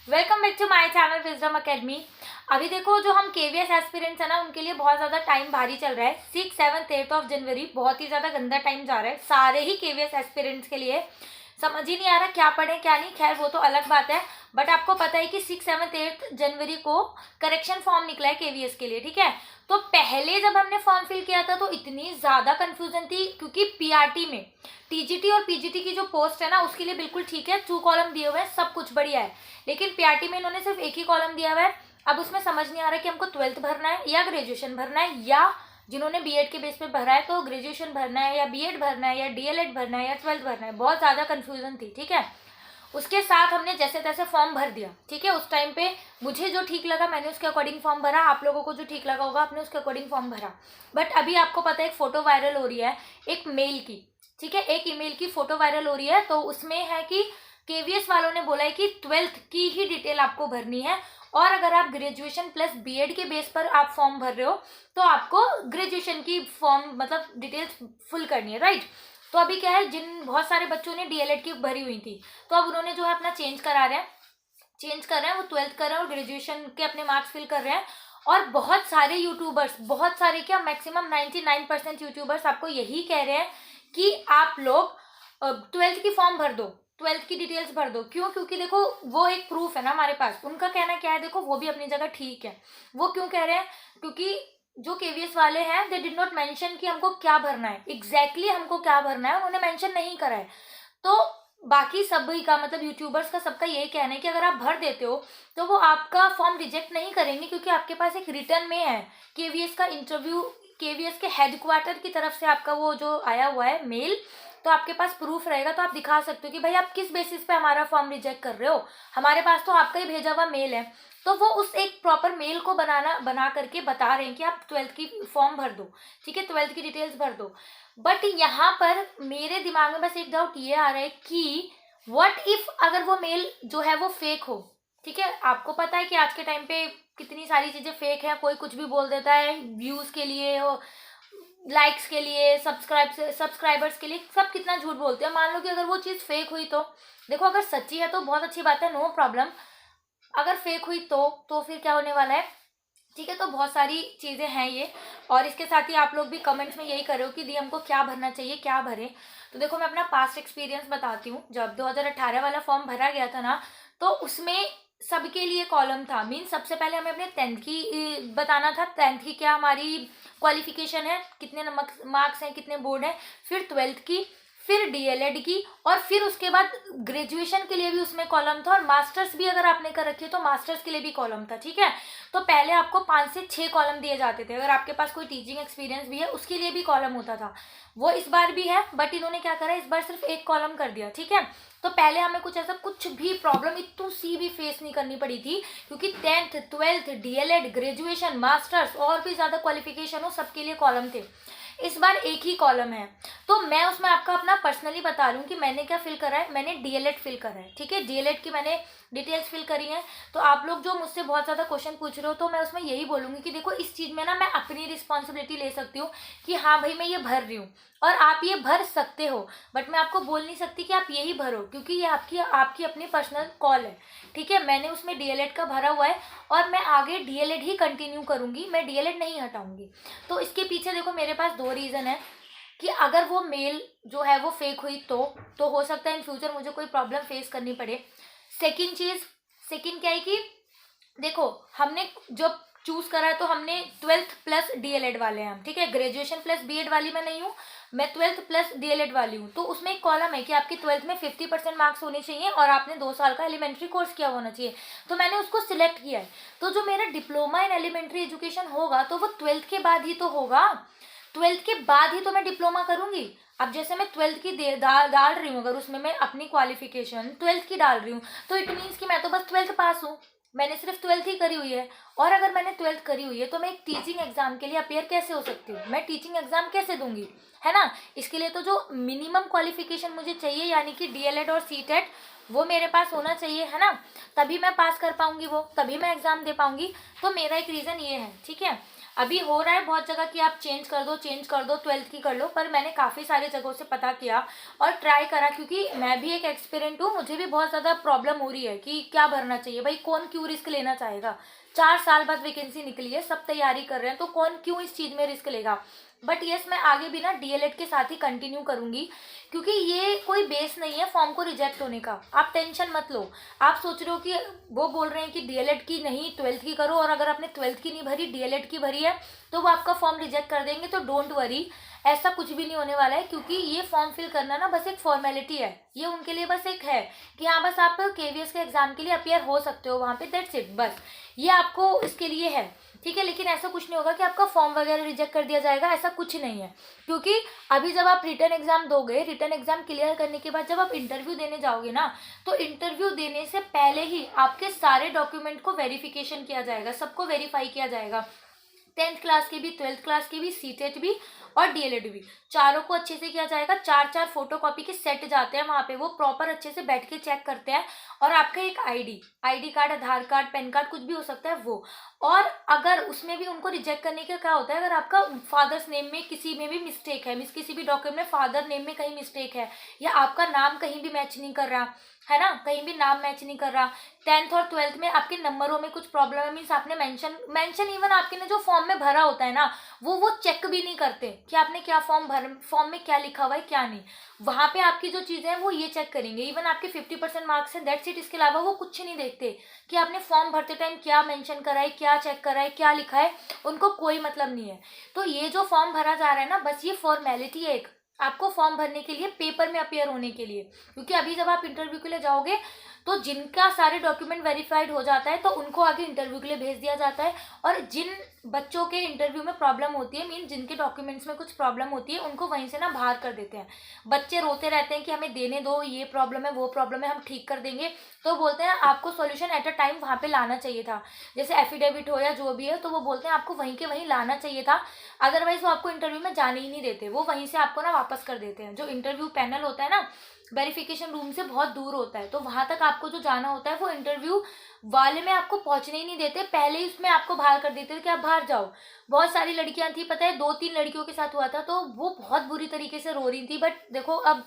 Welcome back to my channel wisdom academy. अभी देखो जो हम केवीएस एस्पिरेंट्स है ना, उनके लिए बहुत ज़्यादा टाइम भारी चल रहा है। 6, 7, 8 ऑफ जनवरी बहुत ही ज़्यादा गंदा टाइम जा रहा है सारे ही केवीएस एस्पिरेंट्स के लिए। समझ ही नहीं आ रहा क्या पढ़ें क्या नहीं, खैर वो तो अलग बात है। बट आपको पता है कि 6, 7, 8 जनवरी को करेक्शन फॉर्म निकला है केवीएस के लिए, ठीक है। तो पहले जब हमने फॉर्म फिल किया था तो इतनी ज़्यादा कन्फ्यूजन थी, क्योंकि पीआरटी में टीजीटी और पीजीटी की जो पोस्ट है ना उसके लिए बिल्कुल ठीक है, 2 कॉलम दिए हुए हैं, सब कुछ बढ़िया है। लेकिन पीआरटी में इन्होंने सिर्फ एक ही कॉलम दिया हुआ है। अब उसमें समझ नहीं आ रहा कि हमको 12th भरना है या ग्रेजुएशन भरना है, या जिन्होंने बीएड के बेस पे भरा है तो ग्रेजुएशन भरना है या बीएड भरना है या डीएलएड भरना है या 12th भरना है। बहुत ज़्यादा कन्फ्यूजन थी, ठीक है। उसके साथ हमने जैसे तैसे फॉर्म भर दिया, ठीक है। उस टाइम पे मुझे जो ठीक लगा मैंने उसके अकॉर्डिंग फॉर्म भरा, आप लोगों को जो ठीक लगा होगा आपने उसके अकॉर्डिंग फॉर्म भरा। बट अभी आपको पता है एक फोटो वायरल हो रही है एक मेल की, ठीक है, एक ईमेल की फोटो वायरल हो रही है। तो उसमें है कि केवीएस वालों ने बोला है कि 12th की ही डिटेल आपको भरनी है, और अगर आप ग्रेजुएशन प्लस बीएड के बेस पर आप फॉर्म भर रहे हो तो आपको ग्रेजुएशन की फॉर्म मतलब डिटेल्स फुल करनी है, राइट। तो अभी क्या है, जिन बहुत सारे बच्चों ने डीएलएड की भरी हुई थी तो अब उन्होंने जो है अपना चेंज कर रहे हैं, वो 12th कर रहे हैं और ग्रेजुएशन के अपने मार्क्स फिल कर रहे हैं। और बहुत सारे यूट्यूबर्स, बहुत सारे क्या मैक्सिमम 99% यूट्यूबर्स आपको यही कह रहे हैं कि आप लोग 12th की फॉर्म भर दो, 12th की डिटेल्स भर दो। क्यों? क्योंकि देखो वो एक प्रूफ है ना हमारे पास। उनका कहना क्या है, देखो वो भी अपनी जगह ठीक है। वो क्यों कह रहे हैं? क्योंकि जो केवीएस वाले हैं दे डिड नॉट मेंशन कि हमको क्या भरना है, एग्जैक्टली हमको क्या भरना है उन्होंने मेंशन नहीं करा है। तो बाकी सभी का मतलब यूट्यूबर्स का सबका यही कहना है कि अगर आप भर देते हो तो वो आपका फॉर्म रिजेक्ट नहीं करेंगे, क्योंकि आपके पास एक रिटर्न में है केवीएस का इंटरव्यू, केवीएस के हेडक्वार्टर की तरफ से आपका वो जो आया हुआ है मेल, तो आपके पास प्रूफ रहेगा। तो आप दिखा सकते हो कि भाई आप किस बेसिस पे हमारा फॉर्म रिजेक्ट कर रहे हो, हमारे पास तो आपका ही भेजा हुआ मेल है। तो वो उस एक प्रॉपर मेल को बना करके बता रहे हैं कि आप 12th की फॉर्म भर दो, ठीक है, 12th की डिटेल्स भर दो। बट यहाँ पर मेरे दिमाग में बस एक डाउट ये आ रहा है कि व्हाट इफ अगर वो मेल जो है वो फेक हो, ठीक है। आपको पता है कि आज के टाइम पे कितनी सारी चीजें फेक है, कोई कुछ भी बोल देता है व्यूज के लिए, लाइक्स के लिए, सब्सक्राइबर्स के लिए, सब कितना झूठ बोलते हैं। मान लो कि अगर वो चीज़ फेक हुई तो देखो, अगर सच्ची है तो बहुत अच्छी बात है, नो प्रॉब्लम। अगर फेक हुई तो फिर क्या होने वाला है, ठीक है। तो बहुत सारी चीज़ें हैं ये, और इसके साथ ही आप लोग भी कमेंट्स में यही कर रहे हो कि दी हमको क्या भरना चाहिए, क्या भरें। तो देखो मैं अपना पास्ट एक्सपीरियंस बताती हूँ। जब 2018 वाला फॉर्म भरा गया था ना, तो उसमें सबके लिए कॉलम था। मीन सबसे पहले हमें अपने 10th की बताना था, 10th की क्या हमारी क्वालिफिकेशन है, कितने मार्क्स हैं, कितने बोर्ड है, फिर 12th की, फिर डीएलएड की, और फिर उसके बाद ग्रेजुएशन के लिए भी उसमें कॉलम था, और मास्टर्स भी अगर आपने कर रखी है तो मास्टर्स के लिए भी कॉलम था, ठीक है। तो पहले आपको 5 से 6 कॉलम दिए जाते थे। अगर आपके पास कोई टीचिंग एक्सपीरियंस भी है उसके लिए भी कॉलम होता था। वो इस बार भी है, बट इन्होंने क्या करा, इस बार सिर्फ एक कॉलम कर दिया, ठीक है। तो पहले हमें कुछ ऐसा कुछ भी प्रॉब्लम इतनी सी भी फेस नहीं करनी पड़ी थी, क्योंकि 10th 12th DElEd graduation masters और भी ज़्यादा क्वालिफिकेशन हो सबके लिए कॉलम थे। इस बार एक ही कॉलम है। तो मैं उसमें आपका अपना पर्सनली बता रही हूँ कि मैंने क्या फिल करा है। मैंने डीएलएड फिल करा है, ठीक है, डीएलएड की मैंने डिटेल्स फिल करी हैं। तो आप लोग जो मुझसे बहुत ज़्यादा क्वेश्चन पूछ रहे हो, तो मैं उसमें यही बोलूँगी कि देखो इस चीज़ में ना मैं अपनी रिस्पॉन्सिबिलिटी ले सकती हूँ कि हाँ भाई मैं ये भर रही हूँ, और आप ये भर सकते हो। बट मैं आपको बोल नहीं सकती कि आप यही भरो, क्योंकि ये आपकी आपकी अपनी पर्सनल कॉल है, ठीक है। मैंने उसमें डीएलएड का भरा हुआ है और मैं आगे डीएलएड ही कंटिन्यू करूँगी, मैं डीएलएड नहीं हटाऊँगी। तो इसके पीछे देखो मेरे पास 2 रीज़न है कि अगर वो मेल जो है वो फेक हुई तो हो सकता है इन फ्यूचर मुझे कोई प्रॉब्लम फेस करनी पड़े। सेकंड क्या है कि देखो हमने जो चूज करा है तो हमने 12th प्लस डीएलएड वाले हैं हम, ठीक है। ग्रेजुएशन प्लस बीएड वाली मैं नहीं हूँ, मैं 12th प्लस डीएलएड वाली हूँ। तो उसमें एक कॉलम है कि आपकी 12th में 50% मार्क्स होने चाहिए और आपने 2 साल का एलिमेंट्री कोर्स किया होना चाहिए। तो मैंने उसको सिलेक्ट किया है। तो जो मेरा डिप्लोमा इन एलिमेंट्री एजुकेशन होगा तो वो 12th के बाद ही तो होगा, 12th के बाद ही तो मैं डिप्लोमा करूंगी। अब जैसे मैं 12th की डाल रही हूँ, अगर उसमें मैं अपनी क्वालिफिकेशन 12th की डाल रही हूँ तो इट मीन्स कि मैं तो बस 12th पास हूँ, मैंने सिर्फ 12th ही करी हुई है। और अगर मैंने 12th करी हुई है तो मैं एक टीचिंग एग्जाम के लिए अपेयर कैसे हो सकती हूँ, मैं टीचिंग एग्जाम कैसे दूंगी, है ना। इसके लिए तो जो मिनिमम क्वालिफिकेशन मुझे चाहिए यानी कि डीएलएड और सीटेट वो मेरे पास होना चाहिए, है ना। तभी मैं पास कर पाऊंगी वो, तभी मैं एग्जाम दे पाऊंगी। तो मेरा एक रीज़न ये है, ठीक है। अभी हो रहा है बहुत जगह कि आप चेंज कर दो 12th की कर लो, पर मैंने काफ़ी सारी जगहों से पता किया और ट्राई करा, क्योंकि मैं भी एक एक्सपीरियंट हूँ, मुझे भी बहुत ज़्यादा प्रॉब्लम हो रही है कि क्या भरना चाहिए भाई, कौन क्यों रिस्क लेना चाहेगा। 4 साल बाद वैकेंसी निकली है, सब तैयारी कर रहे हैं, तो कौन क्यों इस चीज़ में रिस्क लेगा। बट यस, मैं आगे भी ना डीएलएड के साथ ही कंटिन्यू करूंगी, क्योंकि ये कोई बेस नहीं है फॉर्म को रिजेक्ट होने का। आप टेंशन मत लो। आप सोच रहे हो कि वो बोल रहे हैं कि डीएलएड की नहीं 12th की करो, और अगर आपने 12th की नहीं भरी डीएलएड की भरी है तो वो आपका फॉर्म रिजेक्ट कर देंगे, तो डोंट वरी, ऐसा कुछ भी नहीं होने वाला है। क्योंकि ये फॉर्म फिल करना ना बस एक फॉर्मेलिटी है, ये उनके लिए बस एक है कि हाँ बस आप केवीएस के एग्जाम के लिए अपियर हो सकते हो वहाँ पे, दैट्स इट, बस ये आपको इसके लिए है, ठीक है। लेकिन ऐसा कुछ नहीं होगा कि आपका फॉर्म वगैरह रिजेक्ट कर दिया जाएगा, ऐसा कुछ नहीं है। क्योंकि अभी जब आप रिटर्न एग्जाम दोगे, रिटर्न एग्जाम क्लियर करने के बाद जब आप इंटरव्यू देने जाओगे ना, तो इंटरव्यू देने से पहले ही आपके सारे डॉक्यूमेंट को वेरिफिकेशन किया जाएगा, सबको वेरीफाई किया जाएगा। 10th क्लास की भी, 12th क्लास की भी, सीटेट भी और डीएलएड भी, चारों को अच्छे से किया जाएगा। 4 फोटो कॉपी के सेट जाते हैं वहाँ पे, वो प्रॉपर अच्छे से बैठ के चेक करते हैं। और आपका एक आईडी कार्ड, आधार कार्ड, पैन कार्ड, कुछ भी हो सकता है वो। और अगर उसमें भी उनको रिजेक्ट करने का क्या होता है, अगर आपका फादर्स नेम में किसी में भी मिस्टेक है, किसी भी डॉक्यूमेंट में फादर नेम में कहीं मिस्टेक है, या आपका नाम कहीं भी मैच नहीं कर रहा है ना, कहीं भी नाम मैच नहीं कर रहा, 10th और 12th में आपके नंबरों में कुछ प्रॉब्लम है, मीन्स आपने मेंशन इवन आपके ने जो फॉर्म में भरा होता है ना, वो चेक भी नहीं करते कि आपने क्या फॉर्म में क्या लिखा हुआ है क्या नहीं। वहां पे आपकी जो चीजें हैं वो ये चेक करेंगे, इवन आपके 50% मार्क्स हैं, दैट्स इट। इसके अलावा वो कुछ नहीं देखते कि आपने फॉर्म भरते टाइम क्या मेंशन करा है, क्या चेक करा है, क्या लिखा है, उनको कोई मतलब नहीं है। तो ये जो फॉर्म भरा जा रहा है ना, बस ये फॉर्मेलिटी है एक, आपको फॉर्म भरने के लिए, पेपर में अपियर होने के लिए। क्योंकि अभी जब आप इंटरव्यू के लिए जाओगे तो जिनका सारे डॉक्यूमेंट वेरीफाइड हो जाता है तो उनको आगे इंटरव्यू के लिए भेज दिया जाता है। और जिन बच्चों के इंटरव्यू में प्रॉब्लम होती है, मीन जिनके डॉक्यूमेंट्स में कुछ प्रॉब्लम होती है, उनको वहीं से ना बाहर कर देते हैं। बच्चे रोते रहते हैं कि हमें देने दो, ये प्रॉब्लम है वो प्रॉब्लम है, हम ठीक कर देंगे। तो बोलते हैं आपको सॉल्यूशन एट अ टाइम वहाँ पे लाना चाहिए था, जैसे एफिडेविट हो या जो भी है, तो वो बोलते हैं आपको वहीं के वहीं लाना चाहिए था, अदरवाइज वो आपको इंटरव्यू में जाने ही नहीं देते, वो वहीं से आपको ना वापस कर देते हैं। जो इंटरव्यू पैनल होता है ना, वेरिफिकेशन रूम से बहुत दूर होता है, तो वहां तक आपको जो जाना होता है वो इंटरव्यू वाले में आपको पहुंचने ही नहीं देते, पहले ही उसमें आपको बाहर कर देते थे कि आप बाहर जाओ। बहुत सारी लड़कियां थी, पता है 2-3 लड़कियों के साथ हुआ था, तो वो बहुत बुरी तरीके से रो रही थी। बट देखो अब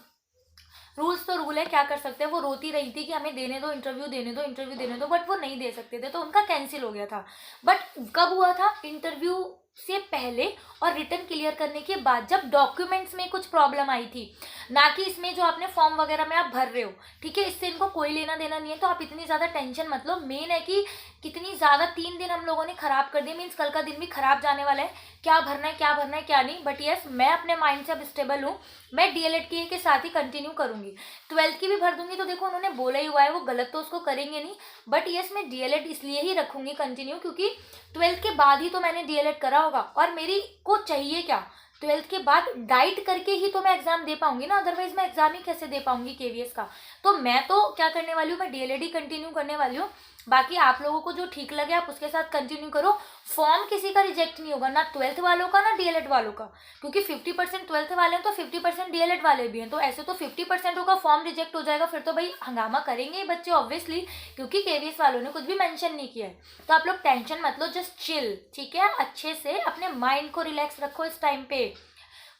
रूल्स तो रूल है, क्या कर सकते हैं। वो रोती रही थी कि हमें देने दो, इंटरव्यू देने दो, इंटरव्यू देने दो, बट वो नहीं दे सकते थे, तो उनका कैंसिल हो गया था। बट कब हुआ था, इंटरव्यू से पहले और रिटर्न क्लियर करने के बाद, जब डॉक्यूमेंट्स में कुछ प्रॉब्लम आई थी, ना कि इसमें जो आपने फॉर्म वगैरह में आप भर रहे हो, ठीक है। इससे इनको कोई लेना देना नहीं है, तो आप इतनी ज़्यादा टेंशन मत लो। मेन है कि कितनी ज़्यादा 3 दिन हम लोगों ने खराब कर दिए, मीन्स कल का दिन भी खराब जाने वाला है, क्या भरना है क्या भरना है क्या नहीं। बट यस, मैं अपने माइंड से अब स्टेबल हूँ, मैं डीएलएड के साथ ही कंटिन्यू करूंगी। 12th की भी भर दूंगी, तो देखो उन्होंने बोला ही हुआ है, वो गलत तो उसको करेंगे नहीं। बट यस, मैं डीएलएड इसलिए ही रखूंगी कंटिन्यू, क्योंकि 12th के बाद ही तो मैंने डीएलएड करा होगा, और मेरी को चाहिए क्या, 12th के बाद डाइट करके ही तो मैं एग्जाम दे पाऊंगी ना, अदरवाइज मैं एग्जाम ही कैसे दे पाऊंगी केवीएस का। तो मैं तो क्या करने वाली हूँ, मैं डीएलएड ही कंटिन्यू करने वाली हूँ। बाकी आप लोगों को जो ठीक लगे आप उसके साथ कंटिन्यू करो। फॉर्म किसी का रिजेक्ट नहीं होगा, ना 12th वालों का ना डीएलएड वालों का, क्योंकि 50% 12th वाले हैं तो 50% डीएलएड वाले भी हैं, तो ऐसे तो 50% का फॉर्म रिजेक्ट हो जाएगा, फिर तो भाई हंगामा करेंगे ही बच्चे ऑब्वियसली, क्योंकि केवीएस वालों ने कुछ भी मेंशन नहीं किया है। तो आप लोग टेंशन मत लो, जस्ट चिल, ठीक है। अच्छे से अपने माइंड को रिलैक्स रखो इस टाइम पे।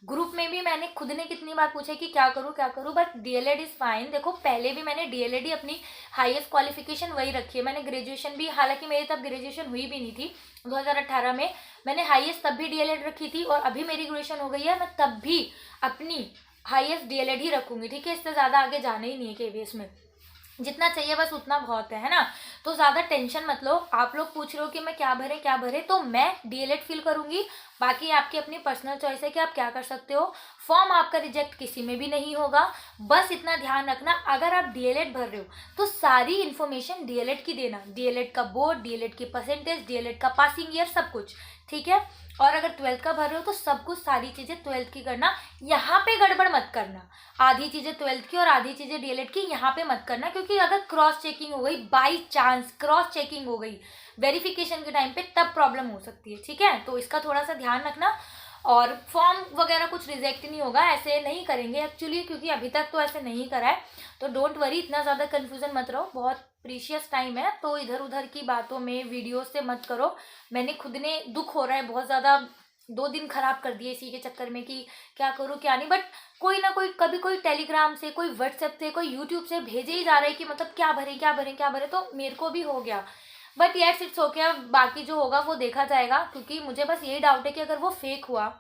ग्रुप में भी मैंने खुद ने कितनी बार पूछा कि क्या करूँ, बट डीएलएड इज़ फाइन। देखो पहले भी मैंने डीएलएड ही अपनी हाईएस्ट क्वालिफिकेशन वही रखी है। मैंने ग्रेजुएशन भी, हालांकि मेरी तब ग्रेजुएशन हुई भी नहीं थी, 2018 में मैंने हाईएस्ट तब भी डीएलएड रखी थी, और अभी मेरी ग्रेजुएशन हो गई है, मैं तब भी अपनी हाईएस्ट डीएलएड ही रखूंगी, ठीक है। इससे ज़्यादा आगे जाना ही नहीं है केवीएस में, जितना चाहिए बस उतना बहुत है ना। तो ज़्यादा टेंशन मत लो। आप लोग पूछ रहे हो कि मैं क्या भरे, तो मैं डीएलएड फिल करूंगी। बाकी आपकी अपनी पर्सनल चॉइस है कि आप क्या कर सकते हो। फॉर्म आपका रिजेक्ट किसी में भी नहीं होगा। बस इतना ध्यान रखना, अगर आप डीएलएड भर रहे हो तो सारी इन्फॉर्मेशन डीएलएड की देना, डीएलएड का बोर्ड, डीएलएड की परसेंटेज, डीएलएड का पासिंग ईयर, सब कुछ, ठीक है। और अगर 12th का भर रहे हो तो सब कुछ, सारी चीज़ें 12th की करना। यहाँ पे गड़बड़ मत करना, आधी चीज़ें 12th की और आधी चीज़ें डीएलएड की, यहाँ पे मत करना, क्योंकि अगर क्रॉस चेकिंग हो गई, बाई चांस क्रॉस चेकिंग हो गई वेरिफिकेशन के टाइम पे, तब प्रॉब्लम हो सकती है, ठीक है। तो इसका थोड़ा सा ध्यान रखना। और फॉर्म वगैरह कुछ रिजेक्ट नहीं होगा, ऐसे नहीं करेंगे एक्चुअली, क्योंकि अभी तक तो ऐसे नहीं करा है। तो डोंट वरी, इतना ज़्यादा कन्फ्यूज़न मत रहो, बहुत प्रीशियस टाइम है, तो इधर उधर की बातों में वीडियो से मत करो। मैंने खुद ने दुख हो रहा है बहुत ज़्यादा, 2 दिन खराब कर दिए इसी के चक्कर में कि क्या करूँ क्या नहीं, बट कोई ना कोई, कभी कोई टेलीग्राम से, कोई व्हाट्सएप से, कोई यूट्यूब से भेजे ही जा रहा है कि मतलब क्या भरें क्या भरें क्या भरें, तो मेरे को भी हो गया। बट येस इट्स ओके, अब बाकी जो होगा वो देखा जाएगा, क्योंकि मुझे बस यही डाउट है कि अगर वो फेक हुआ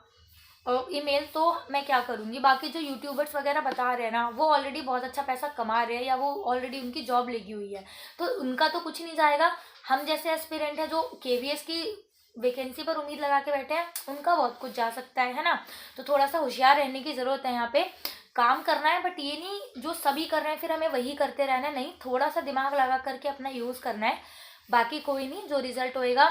ईमेल तो मैं क्या करूँगी। बाकी जो यूट्यूबर्स वगैरह बता रहे हैं ना, वो ऑलरेडी बहुत अच्छा पैसा कमा रहे हैं, या वो ऑलरेडी उनकी जॉब लगी हुई है, तो उनका तो कुछ नहीं जाएगा। हम जैसे एस्पिरेंट है जो केवीएस की वैकेंसी पर उम्मीद लगा के बैठे हैं, उनका बहुत कुछ जा सकता है ना। तो थोड़ा सा होशियार रहने की ज़रूरत है, यहाँ पे काम करना है, बट ये नहीं जो सभी कर रहे हैं फिर हमें वही करते रहना है, नहीं, थोड़ा सा दिमाग लगा करके अपना यूज़ करना है। बाकी कोई नहीं, जो रिजल्ट होएगा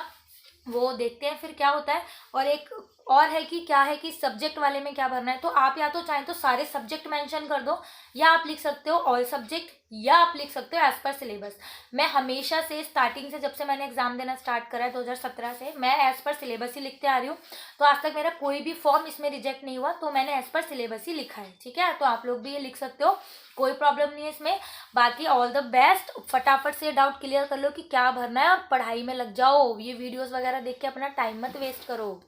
वो देखते हैं फिर क्या होता है। और एक और है कि क्या है कि सब्जेक्ट वाले में क्या भरना है, तो आप या तो चाहें तो सारे सब्जेक्ट मेंशन कर दो, या आप लिख सकते हो ऑल सब्जेक्ट, या आप लिख सकते हो एज पर सिलेबस। मैं हमेशा से स्टार्टिंग से, जब से मैंने एग्जाम देना स्टार्ट करा है 2017 से, मैं एज पर सिलेबस ही लिखते आ रही हूँ। तो आज तक मेरा कोई भी फॉर्म इसमें रिजेक्ट नहीं हुआ, तो मैंने एज पर सिलेबस ही लिखा है, ठीक है। तो आप लोग भी ये लिख सकते हो, कोई प्रॉब्लम नहीं है इसमें। बाकी ऑल द बेस्ट, फटाफट से डाउट क्लियर कर लो कि क्या भरना है, और पढ़ाई में लग जाओ, ये वीडियोस वगैरह देख के अपना टाइम मत वेस्ट करो।